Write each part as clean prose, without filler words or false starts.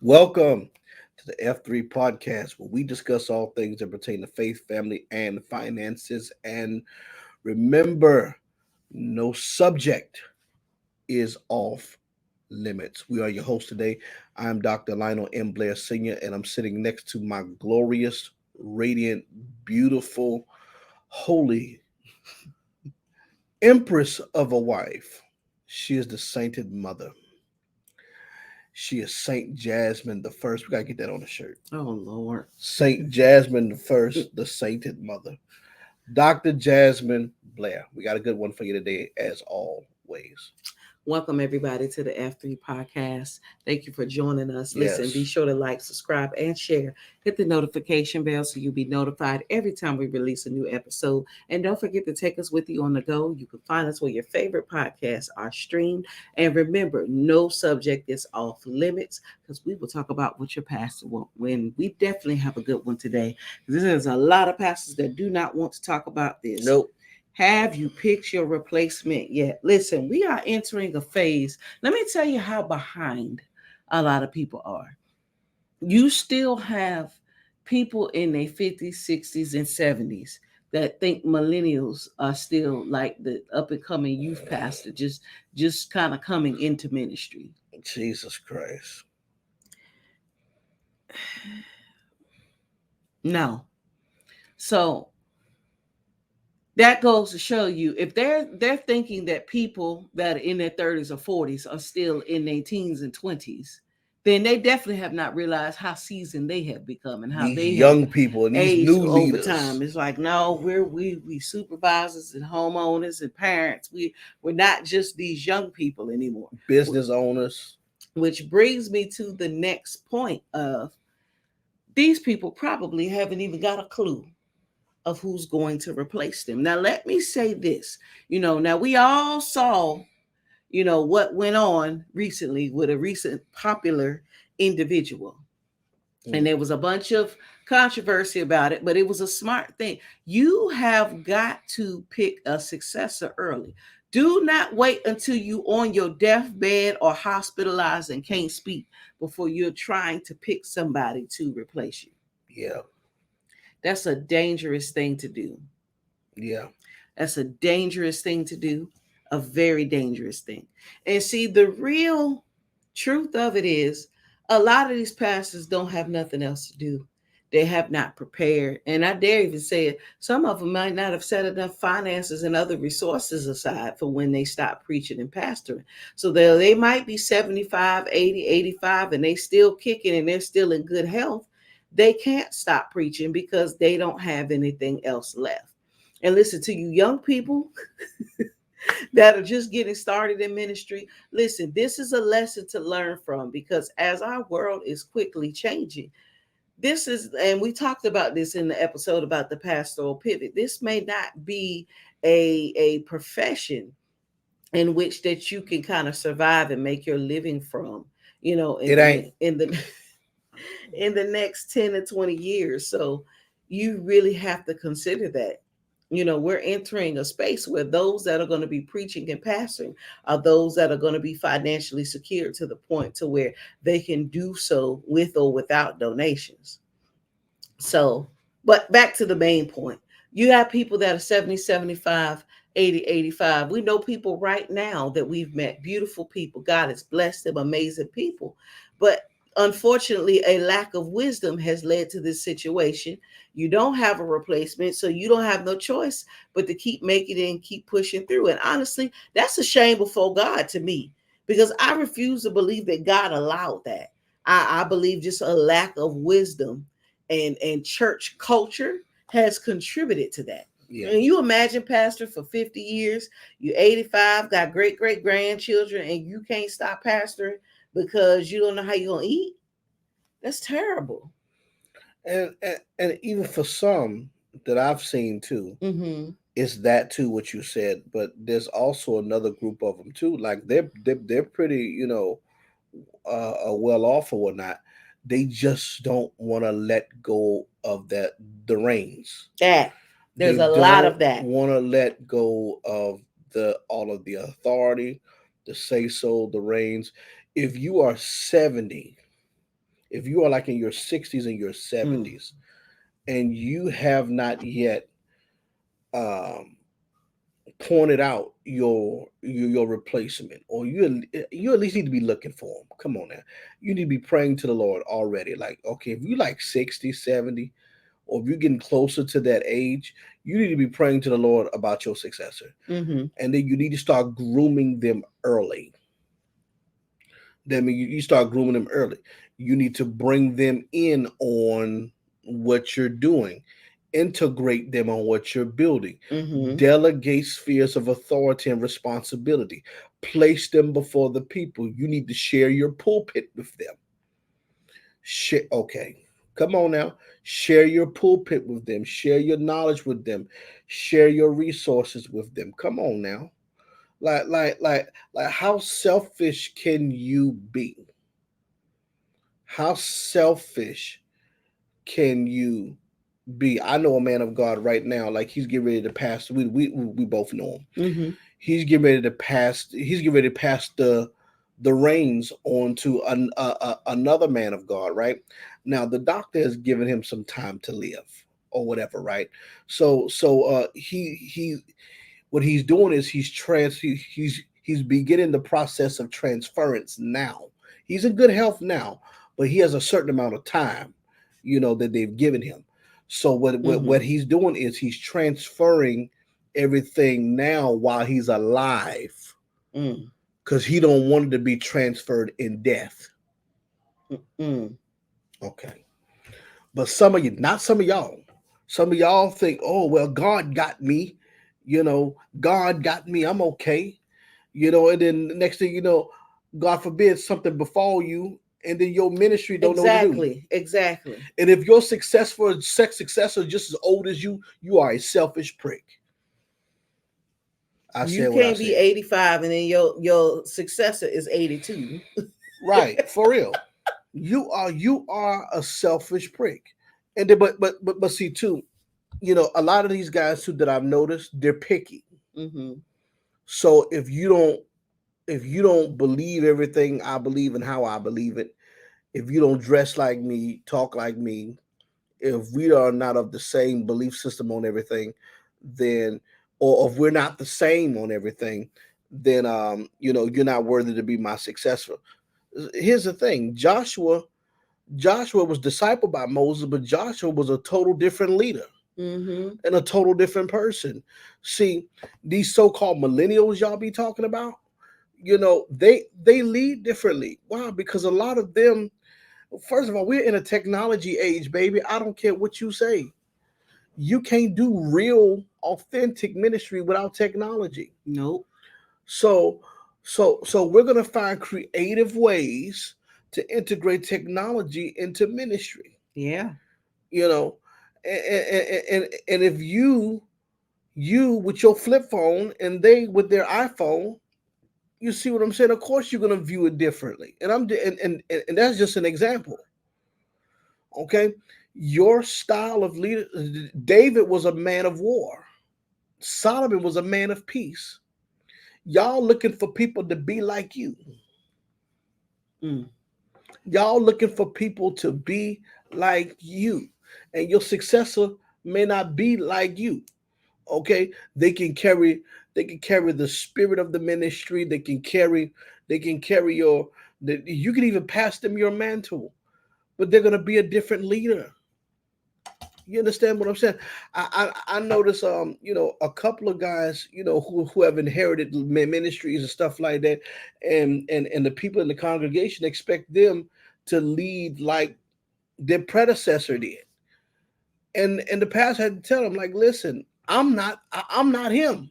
Welcome to the F3 podcast, where we discuss all things that pertain to faith, family, and finances. And remember, no subject is off limits. We are your host today. I'm Dr. Lionel M. Blair Sr., and I'm sitting next to my glorious, radiant, beautiful, holy empress of a wife. She is the sainted mother. She is Saint Jasmine the First. We gotta get that on the shirt. Oh Lord. Saint Jasmine the First, the sainted mother. Dr. Jasmine Blair. We got a good one for you today, as always. Welcome everybody to the F3 podcast. Thank you for joining us. Listen, be Yes. sure to like, subscribe, and share. Hit the notification bell so you'll be notified every time we release a new episode. And don't forget to take us with you on the go. You can find us where your favorite podcasts are streamed. And remember, no subject is off limits because we will talk about what your pastor will win. We definitely have a good one today. There's a lot of pastors that do not want to talk about this. Nope. Have you picked your replacement yet? Listen, we are entering a phase. Let me tell you how behind a lot of people are. You still have people in their 50s, 60s, and 70s that think millennials are still like the up and coming youth pastor, just kind of coming into ministry. Jesus Christ. No. So that goes to show you if they're thinking that people that are in their 30s or 40s are still in their teens and 20s, then they definitely have not realized how seasoned they have become and how These they have young people and these aged new over leaders. time. It's like, no, we supervisors and homeowners and parents. We're not just these young people anymore. Business owners. Which brings me to the next point of these people probably haven't even got a clue of who's going to replace them. Now, let me say this. Now we all saw, what went on recently with a recent popular individual. And there was a bunch of controversy about it, but it was a smart thing. You have got to pick a successor early. Do not wait until you on your deathbed or hospitalized and can't speak before you're trying to pick somebody to replace you. Yeah. That's a dangerous thing to do. Yeah. That's a dangerous thing to do, a very dangerous thing. And see, the real truth of it is a lot of these pastors don't have nothing else to do. They have not prepared. And I dare even say it, some of them might not have set enough finances and other resources aside for when they stop preaching and pastoring. So they might be 75, 80, 85, and they still kicking and they're still in good health. They can't stop preaching because they don't have anything else left. And listen, to you young people that are just getting started in ministry, listen, this is a lesson to learn from because as our world is quickly changing, this is, and we talked about this in the episode about the pastoral pivot. This may not be a profession in which that you can kind of survive and make your living from, It ain't. in the in the next 10 to 20 years. So you really have to consider that. We're entering a space where those that are going to be preaching and pastoring are those that are going to be financially secure to the point to where they can do so with or without donations. So, but back to the main point. You have people that are 70, 75, 80, 85. We know people right now that we've met, beautiful people. God has blessed them, amazing people. But unfortunately, a lack of wisdom has led to this situation. You don't have a replacement, so you don't have no choice but to keep making it and keep pushing through. And honestly, that's a shame before God to me because I refuse to believe that God allowed that. I believe just a lack of wisdom and church culture has contributed to that. Yeah. And you imagine pastor for 50 years, you 85, got great grandchildren, and you can't stop pastoring because you don't know how you're gonna eat. That's terrible. And even for some that I've seen too, Mm-hmm. it's that too what you said, but there's also another group of them too. Like they're pretty, well off or whatnot. They just don't want to let go of the reins. That They there's a lot don't of that. want to let go of the all of the authority, the say so, the reins. If you are 70 If you are like in your 60s and your Mm. 70s, and you have not yet um, pointed out your replacement, or you at least need to be looking for them. Come on now, you need to be praying to the Lord already. Like, okay, if you like 60, 70, or if you're getting closer to that age, you need to be praying to the Lord about your successor, Mm-hmm. and then you need to start grooming them early. That means you start grooming them early. You need to bring them in on what you're doing, integrate them on what you're building, Mm-hmm. delegate spheres of authority and responsibility, place them before the people. You need to share your pulpit with them. Okay, come on now. Share your pulpit with them, share your knowledge with them, share your resources with them. Come on now. Like how selfish can you be? How selfish can you be? I know a man of God right now, like he's getting ready to pass. We both know him. Mm-hmm. He's getting ready to pass. He's getting ready to pass the reins on to another man of God. Right now, the doctor has given him some time to live or whatever. Right. So he what he's doing is he's beginning the process of transference now. He's in good health now, but he has a certain amount of time, that they've given him. So what Mm-hmm. he's doing is he's transferring everything now while he's alive, Mm. because he don't want it to be transferred in death. Mm. Okay. But some of you, not some of y'all think, oh well, God got me, God got me, I'm okay. And then the next thing you know, God forbid something befall you, and then your ministry don't know what to do. Exactly. Exactly. And if your sex successor is just as old as you are a selfish prick. I You said what I can't be said. 85 and then your successor is 82. Right, for real. You are a selfish prick. And then but see too, a lot of these guys too that I've noticed, they're picky. Mm-hmm. So if you don't believe everything I believe and how I believe it, if you don't dress like me, talk like me, if we are not of the same belief system on everything, then, or if we're not the same on everything, then you're not worthy to be my successor. Here's the thing, Joshua was discipled by Moses, but Joshua was a total different leader Mm-hmm. and a total different person. See, these so-called millennials y'all be talking about, they lead differently. Why? Because a lot of them, first of all, we're in a technology age, baby. I don't care what you say. You can't do real, authentic ministry without technology. Nope. So, so we're gonna find creative ways to integrate technology into ministry. Yeah. You know, and if you with your flip phone and they with their iPhone, you see what I'm saying? Of course, you're gonna view it differently, and and that's just an example. Okay, your style of leader. David was a man of war. Solomon was a man of peace. Y'all looking for people to be like you. Mm. Y'all looking for people to be like you, and your successor may not be like you. Okay, they can carry the spirit of the ministry. They can carry you can even pass them your mantle, but they're gonna be a different leader. You understand what I'm saying? I notice a couple of guys who have inherited ministries and stuff like that, and the people in the congregation expect them to lead like their predecessor did, and the pastor had to tell them, like, listen, I'm not him.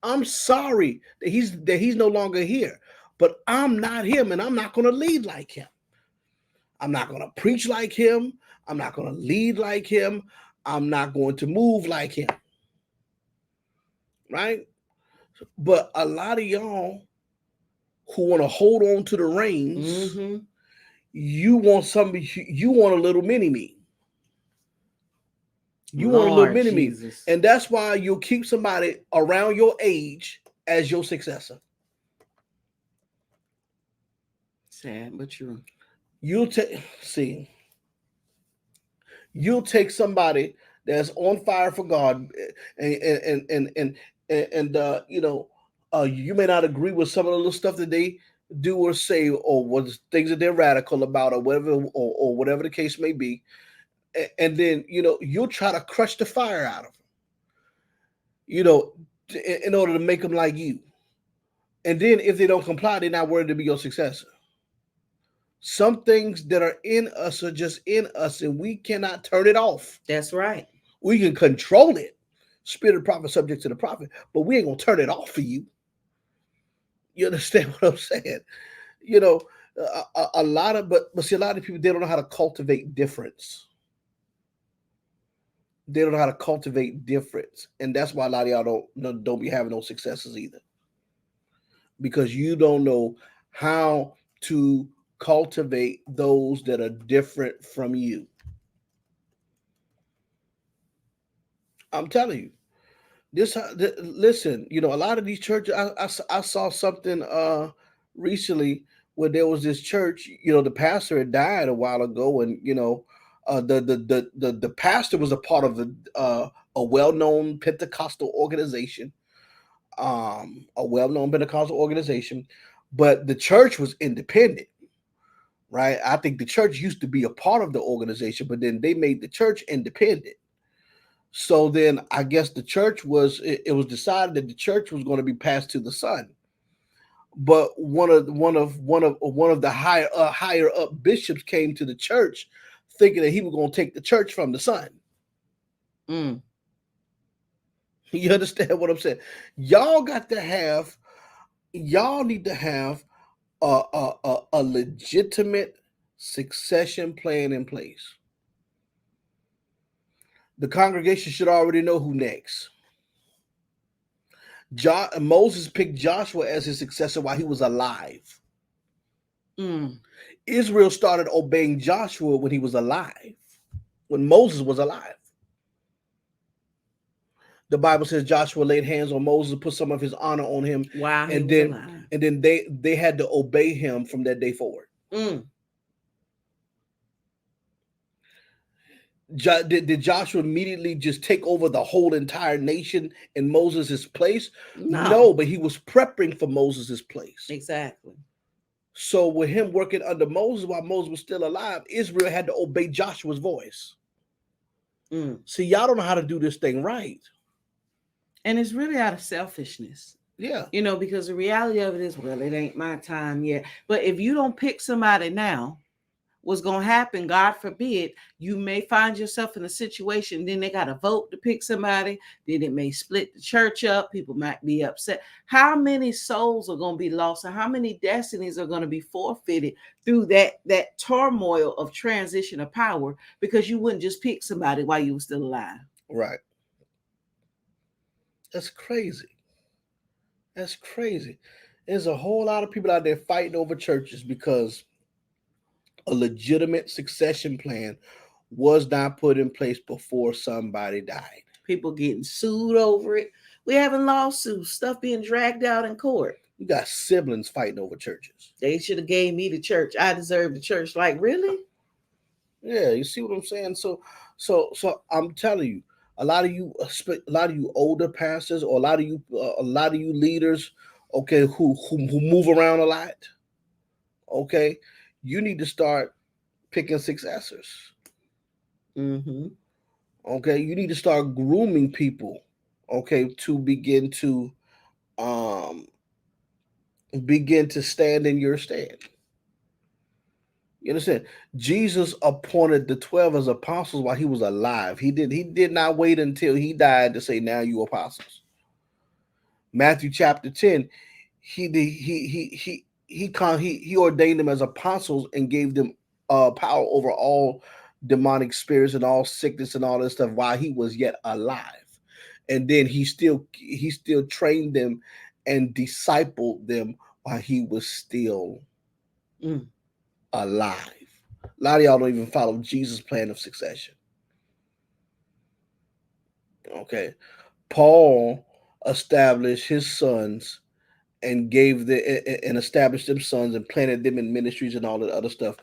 I'm sorry that he's no longer here, but I'm not him, and I'm not going to lead like him. I'm not going to preach like him. I'm not going to lead like him. I'm not going to move like him. Right? But a lot of y'all who want to hold on to the reins, Mm-hmm. you want a little mini me. You want a little Lord mini me. Jesus. And that's why you'll keep somebody around your age as your successor. Sad but true. You'll take see, you'll take somebody that's on fire for God, and you may not agree with some of the little stuff that they do or say, or what things that they're radical about, or whatever, or whatever the case may be, and then you'll try to crush the fire out of them, you know, in order to make them like you. And then if they don't comply, they're not worthy to be your successor. Some things that are in us are just in us, and we cannot turn it off. That's right. We can control it. Spirit of the prophet subject to the prophet, but we ain't gonna turn it off for you. You understand what I'm saying? You know, a lot of but see, a lot of people, they don't know how to cultivate difference. They don't know how to cultivate difference, and that's why a lot of y'all don't be having no successes either, because you don't know how to cultivate those that are different from you. I'm telling you. Listen, a lot of these churches. I saw something recently where there was this church. The pastor had died a while ago, and the pastor was a part of a well-known Pentecostal organization, but the church was independent, right? I think the church used to be a part of the organization, but then they made the church independent. So then I guess the church it was decided that the church was going to be passed to the son. But one of the higher up bishops came to the church thinking that he was going to take the church from the son. Mm. You understand what I'm saying? Y'all need to have a legitimate succession plan in place. The congregation should already know who next. Moses picked Joshua as his successor while he was alive. Mm. Israel started obeying Joshua when he was alive, when Moses was alive. The Bible says Joshua laid hands on Moses, put some of his honor on him, Wow, and then they had to obey him from that day forward. Mm. Did Joshua immediately just take over the whole entire nation in Moses' place? No, but he was prepping for Moses' place. Exactly. So with him working under Moses while Moses was still alive, Israel had to obey Joshua's voice. Mm. See, y'all don't know how to do this thing right. And it's really out of selfishness. Yeah. Because the reality of it is, well, it ain't my time yet. But if you don't pick somebody now, what's going to happen, God forbid, you may find yourself in a situation, then they got to vote to pick somebody, then it may split the church up, people might be upset. How many souls are going to be lost, and how many destinies are going to be forfeited through that turmoil of transition of power, because you wouldn't just pick somebody while you were still alive? Right. That's crazy. That's crazy. There's a whole lot of people out there fighting over churches because a legitimate succession plan was not put in place before somebody died. People getting sued over it. We having lawsuits, stuff being dragged out in court. You got siblings fighting over churches. They should have gave me the church. I deserve the church. Like, really? Yeah, you see what I'm saying? So I'm telling you, a lot of you older pastors, or a lot of you leaders, okay, who move around a lot, okay, you need to start picking successors. Mm-hmm. Okay, you need to start grooming people, okay, to begin to stand in your stand. You understand? Jesus appointed the 12 as apostles while he was alive. He did not wait until he died to say, "Now you apostles." Matthew chapter 10, he ordained them as apostles and gave them power over all demonic spirits and all sickness and all this stuff while he was yet alive. And then he still trained them and discipled them while he was still alive. A lot of y'all don't even follow Jesus' plan of succession. Okay. Paul established his sons and established them sons and planted them in ministries and all that other stuff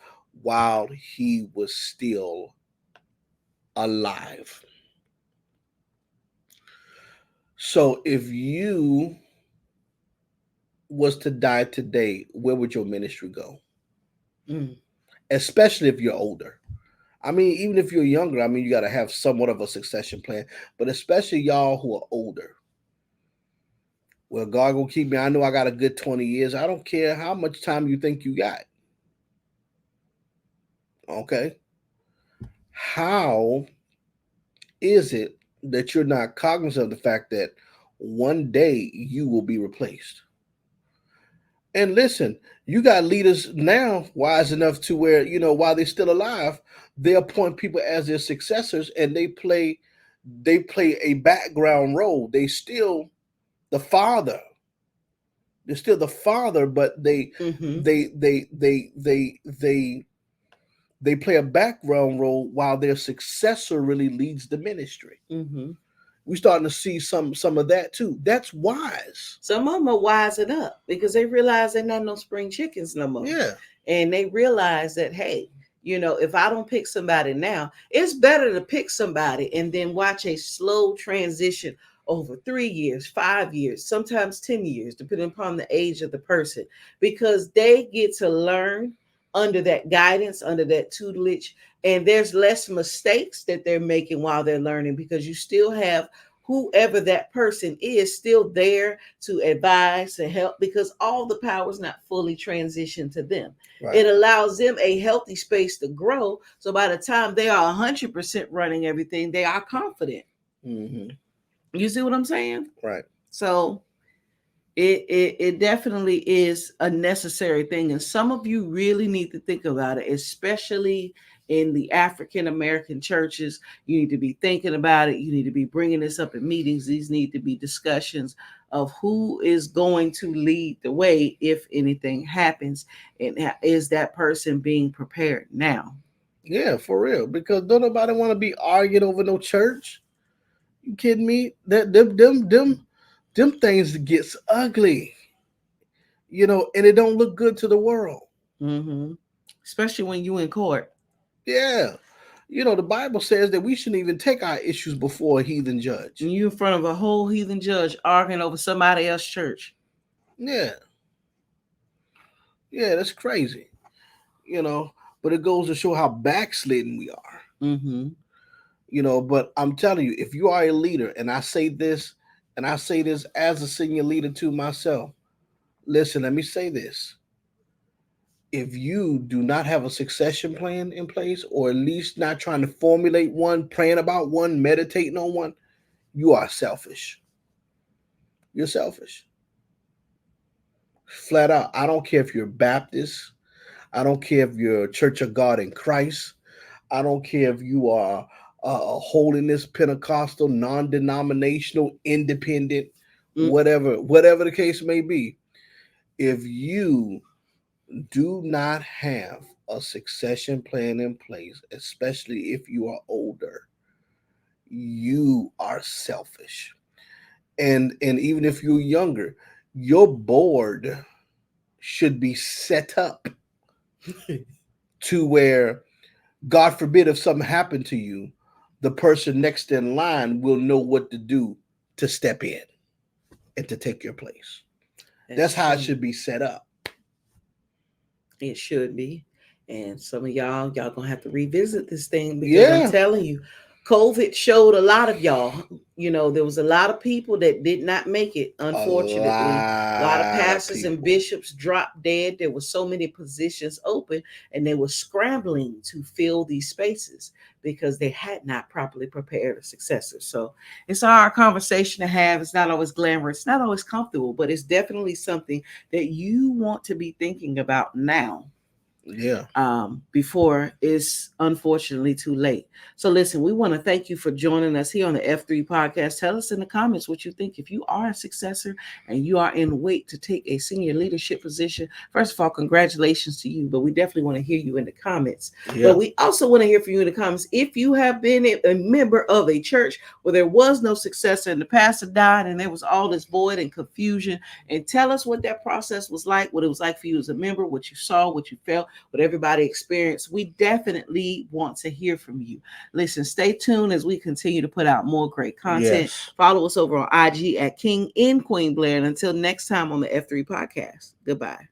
while he was still alive. So if you was to die today, where would your ministry go? Mm. Especially if you're older. I mean, even if you're younger, I mean, you got to have somewhat of a succession plan. But especially y'all who are older, well, God will keep me. I know I got a good 20 years. I don't care how much time you think you got. Okay. How is it that you're not cognizant of the fact that one day you will be replaced? And listen, you got leaders now wise enough to where, while they're still alive, they appoint people as their successors and they play a background role. The father. They're still the father, but they Mm-hmm. they they they they they they play a background role while their successor really leads the ministry. Mm-hmm. We're starting to see some of that too. That's wise. Some of them are wising up because they realize they're not no spring chickens no more. Yeah. And they realize that, hey, if I don't pick somebody now, it's better to pick somebody and then watch a slow transition over 3 years, 5 years, sometimes 10 years, depending upon the age of the person, because they get to learn under that guidance, under that tutelage. And there's less mistakes that they're making while they're learning because you still have whoever that person is still there to advise, to help, because all the power is not fully transitioned to them. Right. It allows them a healthy space to grow. So by the time they are 100% running everything, they are confident. Mm-hmm. You see what I'm saying? Right. So it definitely is a necessary thing. And some of you really need to think about it, especially in the African American churches. You need to be thinking about it. You need to be bringing this up in meetings. These need to be discussions of who is going to lead the way if anything happens. And is that person being prepared now? Yeah, for real. Because don't nobody want to be arguing over no church. You kidding me? That them things gets ugly. And it don't look good to the world. Mm-hmm. Especially when you in court. Yeah. The Bible says that we shouldn't even take our issues before a heathen judge. And you in front of a whole heathen judge arguing over somebody else's church. Yeah. Yeah, that's crazy. But it goes to show how backslidden we are. Mm-hmm. But I'm telling you, if you are a leader, and I say this as a senior leader to myself, listen, let me say this. If you do not have a succession plan in place, or at least not trying to formulate one, praying about one, meditating on one, you are selfish. You're selfish. Flat out. I don't care if you're Baptist. I don't care if you're Church of God in Christ. I don't care if you are a holiness, Pentecostal, non-denominational, independent, whatever the case may be. If you do not have a succession plan in place, especially if you are older, you are selfish. And even if you're younger, your board should be set up to where, God forbid, if something happened to you, the person next in line will know what to do to step in and to take your place. That's how it should be set up. It should be. And some of y'all gonna have to revisit this thing because I'm telling you, COVID showed a lot of y'all. There was a lot of people that did not make it, unfortunately. A lot of pastors and bishops dropped dead. There were so many positions open, and they were scrambling to fill these spaces because they had not properly prepared a successor. So it's our conversation to have. It's not always glamorous, it's not always comfortable, but it's definitely something that you want to be thinking about now. Yeah. Before it's unfortunately too late. So listen, we want to thank you for joining us here on the F3 podcast. Tell us in the comments what you think. If you are a successor and you are in wait to take a senior leadership position, first of all, congratulations to you, but we definitely want to hear you in the comments. But we also want to hear from you in the comments if you have been a member of a church where there was no successor and the pastor died and there was all this void and confusion, and tell us what that process was like, what it was like for you as a member, what you saw, what you felt. what everybody experienced. We definitely want to hear from you. Listen, stay tuned as we continue to put out more great content. Yes. Follow us over on IG at King and Queen Blair. And until next time on the F3 podcast, goodbye.